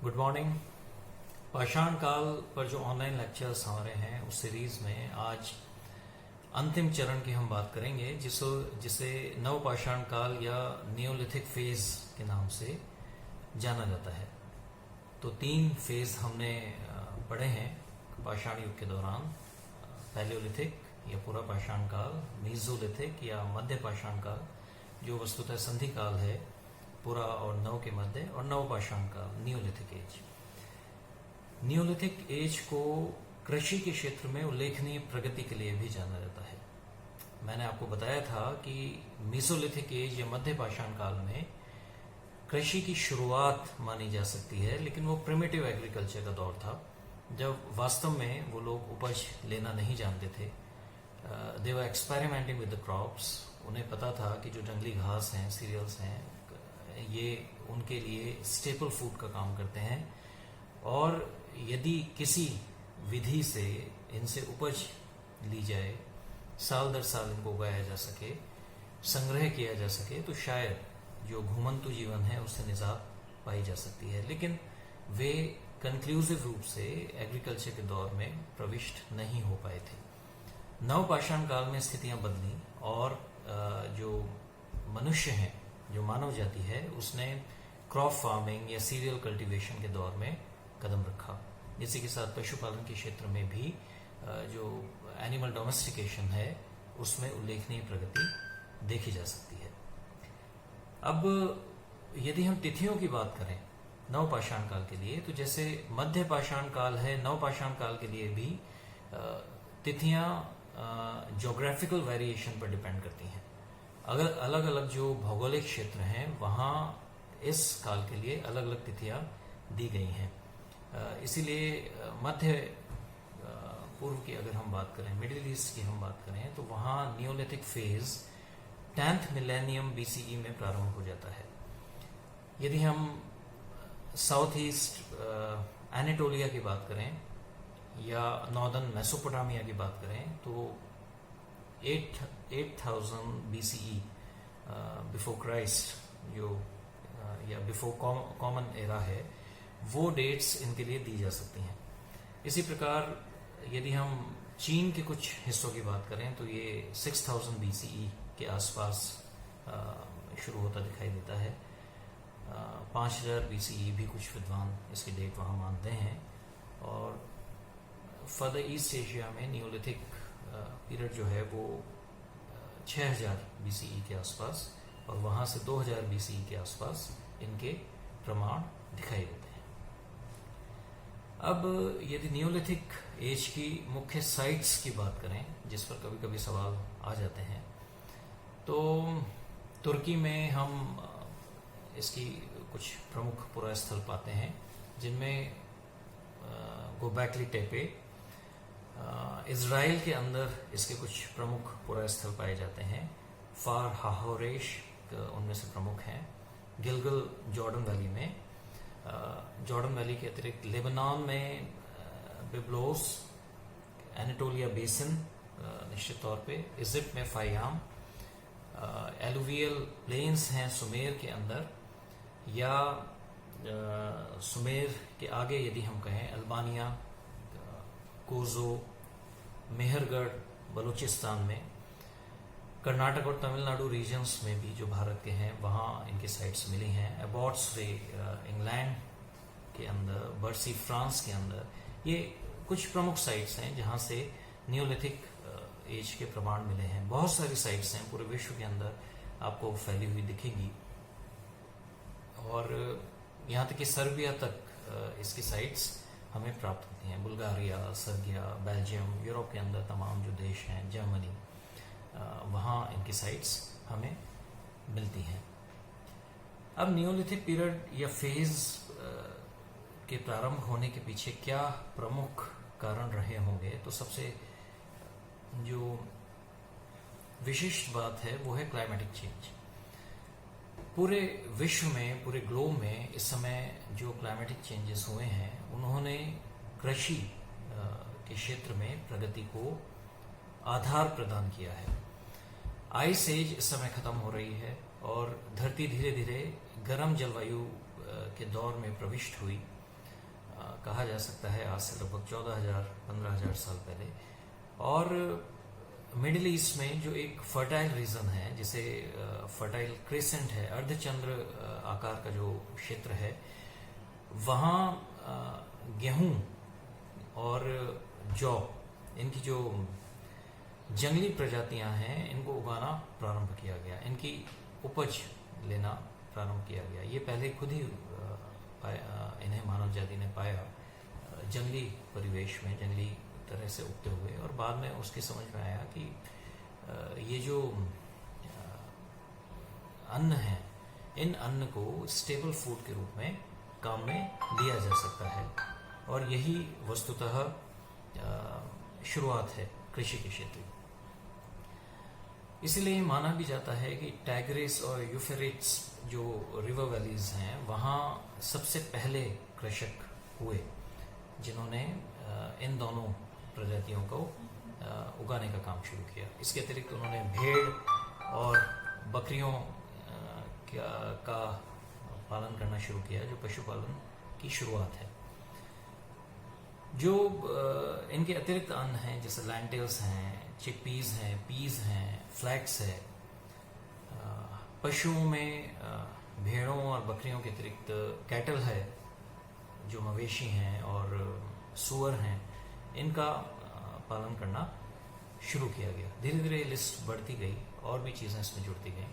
Good morning. पाषाण काल पर जो ऑनलाइन लेक्चर्स हमारे हैं उस सीरीज में आज अंतिम चरण की हम बात करेंगे जिसे नव पाषाण काल या नियोलिथिक फेज के नाम से जाना जाता है। तो 3 फेज हमने पढ़े हैं पाषाण युग के दौरान। पैलियोलिथिक या पूरा पाषाण काल, मीजोलिथिक या मध्य पाषाण काल जो वस्तुतः संधि काल है पुरा और नव के मध्य, और नव पाषाण काल नियोलिथिक एज। नियोलिथिक एज को कृषि के क्षेत्र में उल्लेखनीय प्रगति के लिए भी जाना जाता है। मैंने आपको बताया था कि मीसोलिथिक एज या मध्य पाषाण काल में कृषि की शुरुआत मानी जा सकती है, लेकिन वो प्रिमिटिव एग्रीकल्चर का दौर था जब वास्तव में वो लोग उपज लेना नहीं जानते थे। दे वर एक्सपेरिमेंटिंग विद द क्रॉप्स। उन्हें पता था कि जो जंगली घास हैं, सीरियल्स हैं, ये उनके लिए स्टेपल फूड का काम करते हैं, और यदि किसी विधि से इनसे उपज ली जाए, साल दर साल इनको उगाया जा सके, संग्रह किया जा सके, तो शायद जो घुमंतु जीवन है उससे निजात पाई जा सकती है। लेकिन वे कंक्लूसिव रूप से एग्रीकल्चर के दौर में प्रविष्ट नहीं हो पाए थे। नव पाषाण काल में स्थितियां बदली और जो मनुष्य हैं, जो मानव जाति है, उसने क्रॉप फार्मिंग या सीरियल कल्टीवेशन के दौर में कदम रखा। इसी के साथ पशुपालन के क्षेत्र में भी जो एनिमल डोमेस्टिकेशन है उसमें उल्लेखनीय प्रगति देखी जा सकती है। अब यदि हम तिथियों की बात करें नव पाषाण काल के लिए, तो जैसे मध्य पाषाण काल है, नव पाषाण काल के लिए भी तिथियां ज्योग्राफिकल वेरिएशन पर डिपेंड करती हैं। अगर अलग अलग जो भौगोलिक क्षेत्र हैं वहाँ इस काल के लिए अलग अलग तिथियां दी गई हैं। इसीलिए मध्य पूर्व की अगर हम बात करें, मिडिल ईस्ट की हम बात करें, तो वहाँ Neolithic phase 10th millennium BCE में प्रारंभ हो जाता है। यदि हम साउथ ईस्ट एनाटोलिया की बात करें या नॉर्दर्न मेसोपोटामिया की बात करें, तो 8000 BCE बिफोर क्राइस्ट जो या बिफोर कॉमन एरा है, वो डेट्स इनके लिए दी जा सकती हैं। इसी प्रकार यदि हम चीन के कुछ हिस्सों की बात करें तो ये 6000 BCE के आसपास शुरू होता दिखाई देता है। 5000 BCE भी कुछ विद्वान इसकी डेट वहाँ मानते हैं। और फर्दर ईस्ट एशिया में नियोलिथिक पीरियड जो है वो 6000 BCE के आसपास, और वहाँ से 2000 BCE के आसपास इनके प्रमाण दिखाई देते हैं। अब यदि नियोलिथिक एज की मुख्य साइट्स की बात करें, जिस पर कभी कभी सवाल आ जाते हैं, तो तुर्की में हम इसकी कुछ प्रमुख पुरास्थल पाते हैं, जिनमें गोबैकली टेपे। इज़राइल के अंदर इसके कुछ प्रमुख पुरास्थल पाए जाते हैं। फार हाहोरेश उनमें से प्रमुख हैं। गिलगिल जॉर्डन वैली में, जॉर्डन वैली के अतिरिक्त लेबनान में बिब्लोस, एनाटोलिया बेसिन निश्चित तौर पे, इजिप्ट में फायाम, एलुवियल प्लेन्स हैं सुमेर के अंदर, या सुमेर के आगे यदि हम कहें अल्बानिया, कोजो, मेहरगढ़ बलूचिस्तान में, कर्नाटक और तमिलनाडु रीजन्स में भी जो भारत के हैं वहाँ इनकी साइट्स मिली हैं। एबॉट्सवे इंग्लैंड के अंदर, बर्सी फ्रांस के अंदर, ये कुछ प्रमुख साइट्स हैं जहाँ से नियोलिथिक एज के प्रमाण मिले हैं। बहुत सारी साइट्स हैं पूरे विश्व के अंदर आपको फैली हुई दिखेगी, और यहाँ तक कि सर्बिया तक इसकी साइट्स हमें प्राप्त होती हैं। बुल्गारिया, सर्बिया, बेल्जियम, यूरोप के अंदर तमाम जो देश हैं, जर्मनी, वहाँ इनकी साइट्स हमें मिलती हैं। अब नियोलिथिक पीरियड या फेज के प्रारंभ होने के पीछे क्या प्रमुख कारण रहे होंगे, तो सबसे जो विशिष्ट बात है वो है क्लाइमेटिक चेंज। पूरे विश्व में, पूरे ग्लोब में इस समय जो क्लाइमेटिक चेंजेस हुए हैं उन्होंने कृषि के क्षेत्र में प्रगति को आधार प्रदान किया है। आइस एज इस समय खत्म हो रही है और धरती धीरे धीरे गर्म जलवायु के दौर में प्रविष्ट हुई। कहा जा सकता है आज से लगभग 14,000-15,000 साल पहले। और मिडिल ईस्ट में जो एक फर्टाइल रीजन है, जिसे फर्टाइल क्रेसेंट है, अर्धचंद्र आकार का जो क्षेत्र है, वहाँ गेहूं और जौ, इनकी जो जंगली प्रजातियां हैं, इनको उगाना प्रारंभ किया गया, इनकी उपज लेना प्रारंभ किया गया। ये पहले खुद ही इन्हें मानव जाति ने पाया जंगली परिवेश में, जंगली तरह से उगते हुए, और बाद में उसकी समझ में आया कि ये जो अन्न है, इन अन्न को स्टेबल फूड के रूप में काम में लिया जा सकता है, और यही वस्तुतः शुरुआत है कृषि के क्षेत्र की। इसीलिए माना भी जाता है कि टाइग्रिस और यूफ्रेट्स जो रिवर वैलीज हैं, वहाँ सबसे पहले कृषक हुए जिन्होंने इन दोनों प्रजातियों को उगाने का काम शुरू किया। इसके अतिरिक्त उन्होंने भेड़ और बकरियों का पालन करना शुरू किया, जो पशुपालन की शुरुआत है। जो इनके अतिरिक्त अन्न हैं, जैसे लैंटिल्स हैं, चिकपीस हैं, पीस हैं, फ्लैक्स है, पशुओं में भेड़ों और बकरियों के अतिरिक्त कैटल है, जो मवेशी हैं, और सूअर हैं, इनका पालन करना शुरू किया गया। धीरे धीरे लिस्ट बढ़ती गई और भी चीज़ें इसमें जुड़ती गई।